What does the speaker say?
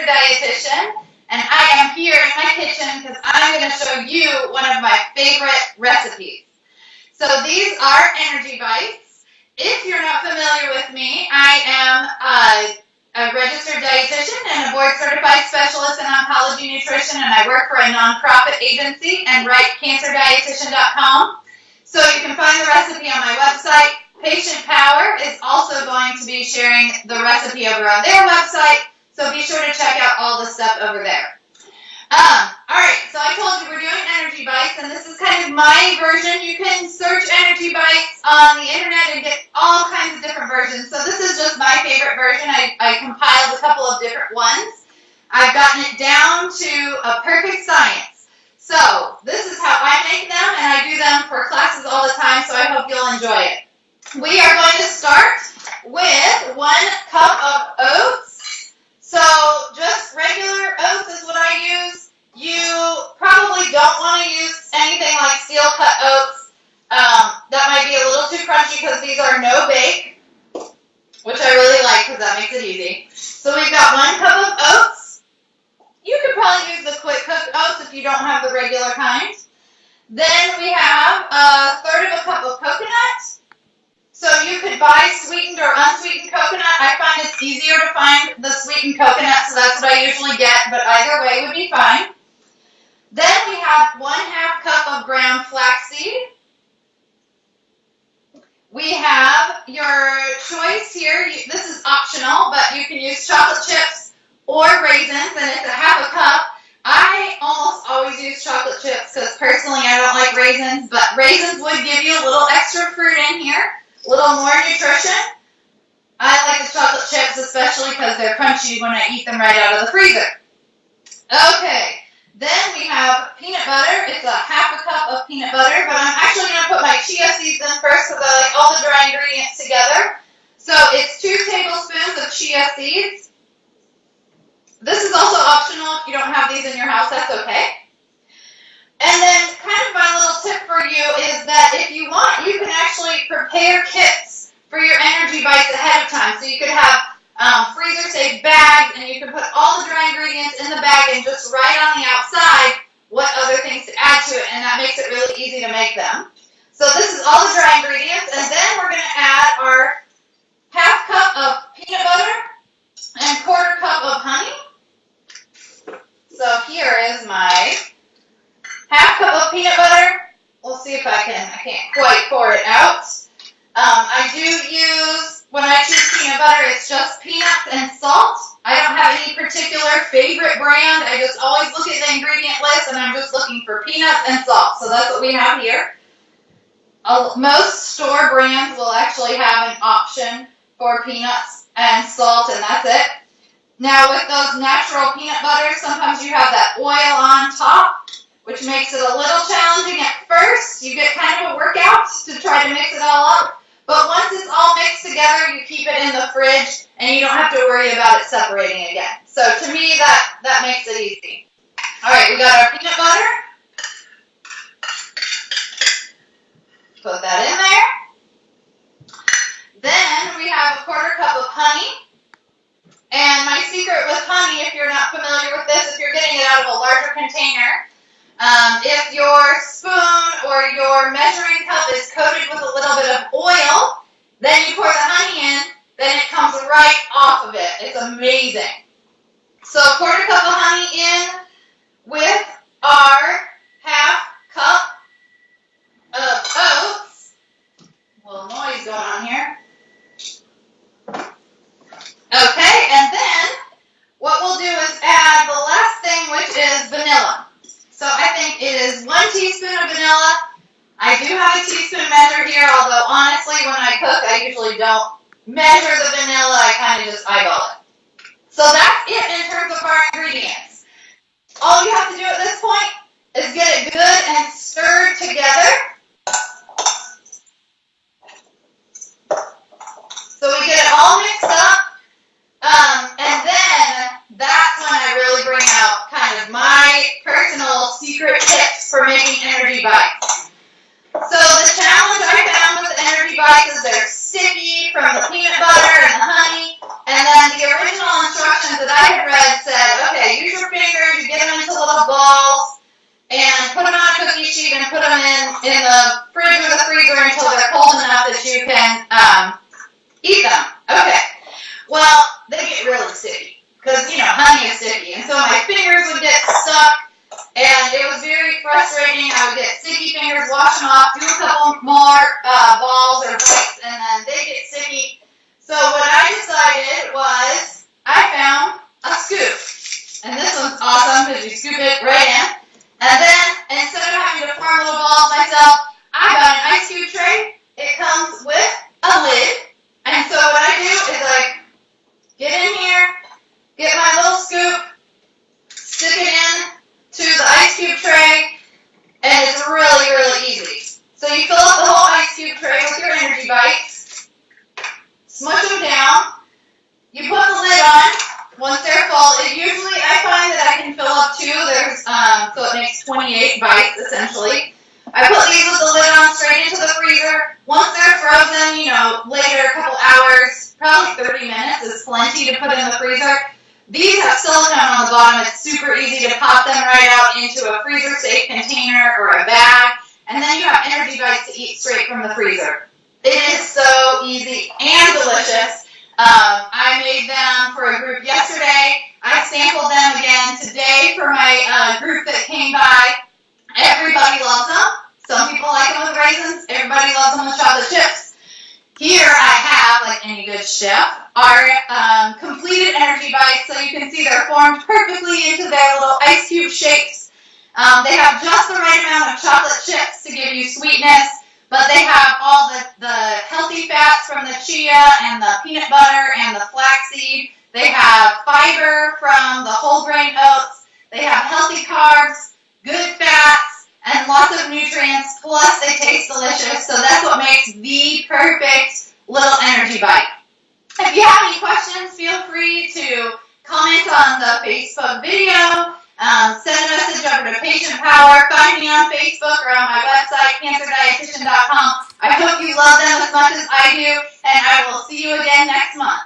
Dietitian, and I am here in my kitchen because I'm going to show you one of my favorite recipes. So these are energy bites. If you're not familiar with me, I am a registered dietitian and a board-certified specialist in oncology nutrition, and I work for a nonprofit agency and write cancerdietitian.com. So you can find the recipe on my website. Patient Power is also going to be sharing the recipe over on their website, so be sure to check out all the stuff over there. Alright, so I told you we're doing energy bites, and this is kind of my version. You can search energy bites on the internet and get all kinds of different versions. So this is just my favorite version. I compiled a couple of different ones. I've gotten it down to a perfect science. So this is how I make them, and I do them for classes all the time, so I hope you'll enjoy it. We are going to start with 1 cup of oats. So just regular oats is what I use. You probably don't want to use anything like steel cut oats. That might be a little too crunchy because these are no bake, which I really like because that makes it easy. So we've got 1 cup of oats. You could probably use the quick cooked oats if you don't have the regular kind. Then we have 1/3 of a cup of coconut. So you could buy sweetened or unsweetened coconut. I find it's easier to find the sweetened coconut, so that's what I usually get, but either way would be fine. Then we have 1/2 cup of ground flaxseed. We have your choice here. This is optional, but you can use chocolate chips or raisins, and it's 1/2 cup. I almost always use chocolate chips because personally I don't like raisins, but raisins would give you a little extra fruit in here. A little more nutrition. I like the chocolate chips especially because they're crunchy when I eat them right out of the freezer. Okay, then we have peanut butter. It's 1/2 cup of peanut butter, but I'm actually going to put my chia seeds in first because I like all the dry ingredients together. So it's 2 tablespoons of chia seeds. This is also optional. If you don't have these in your house, that's okay. And then kind of my little tip for you is that if you want, you can actually prepare kits for your energy bites ahead of time. So you could have freezer-safe bags, and you can put all the dry ingredients in the bag and just write on the outside what other things to add to it, and that makes it really easy to make them. So this is all the dry ingredients, and then we're going to add our 1/2 cup of peanut butter and 1/4 cup of honey. So here is my 1/2 cup of peanut butter. We'll see if I can't quite pour it out. I do use, when I choose peanut butter, it's just peanuts and salt. I don't have any particular favorite brand. I just always look at the ingredient list and I'm just looking for peanuts and salt. So that's what we have here. Most store brands will actually have an option for peanuts and salt, and that's it. Now with those natural peanut butters, sometimes you have that oil on top, which makes it a little challenging at first. You get kind of a workout to try to mix it all up. But once it's all mixed together, you keep it in the fridge, and you don't have to worry about it separating again. So to me, that makes it easy. All right, we got our peanut butter. Put that in there. Then we have 1/4 cup of honey. And my secret with honey, if you're not familiar with this, if you're getting it out of a larger container, if your spoon or your measuring cup is coated with a little bit of oil, then you pour the honey in, then it comes right off of it. It's amazing. So 1/4 cup of honey in with our 1/2 cup of oats. A little noise going on here. Okay, and then what we'll do is add the last thing, which is vanilla. So I think it is 1 teaspoon of vanilla. I do have a teaspoon measure here, although honestly, when I cook, I usually don't measure the vanilla. I kind of just eyeball it. So that's it in terms of our ingredients. All you have to do at this point is get it good and stirred together. So we get it all mixed up. And then that's when I really bring out kind of my personal secret tips for making energy bites. So the challenge I found with the energy bites is they're sticky from the peanut butter and the honey. And then the original instructions that I had read said, okay, use your fingers, you get them into little balls, and put them on a cookie sheet and put them in the fridge or the freezer until they're cold enough that you can eat them. Okay. Well, they get really sticky because, honey is sticky. And so my fingers would get stuck, and it was very frustrating. I would get sticky fingers, wash them off, do a couple more balls or bites, and then they get sticky. So what I decided was I found a scoop. And this one's awesome because you scoop it right in. And then instead of having to form little balls myself, I got an ice cube tray. It comes with a lid. And so what I do is get in here, get my little scoop, stick it in to the ice cube tray, and it's really, really easy. So you fill up the whole ice cube tray with your energy bites, smush them down, you put the lid on. Once they're full, usually I find that I can fill up 2. So it makes 28 bites essentially. I put these with the lid on straight into the freezer. Once they're frozen, later a couple hours, probably 30 minutes is plenty to put in the freezer. These have silicone on the bottom. It's super easy to pop them right out into a freezer-safe container or a bag, and then you have energy bites to eat straight from the freezer. It is so easy and delicious. I made them for a group yesterday. I sampled them again today for my group that came by. Everybody loves them. Some people like them with raisins. Everybody loves them with chocolate chips. Here I have, like any good chef, our completed energy bites, so you can see they're formed perfectly into their little ice cube shapes. They have just the right amount of chocolate chips to give you sweetness, but they have all the healthy fats from the chia and the peanut butter and the flaxseed. They have fiber from the whole grain oats. They have healthy carbs, good fats, and lots of nutrients, plus they taste delicious. So that's what makes the perfect little energy bite. If you have any questions, feel free to comment on the Facebook video. Send a message over to Patient Power. Find me on Facebook or on my website, cancerdietitian.com. I hope you love them as much as I do, and I will see you again next month.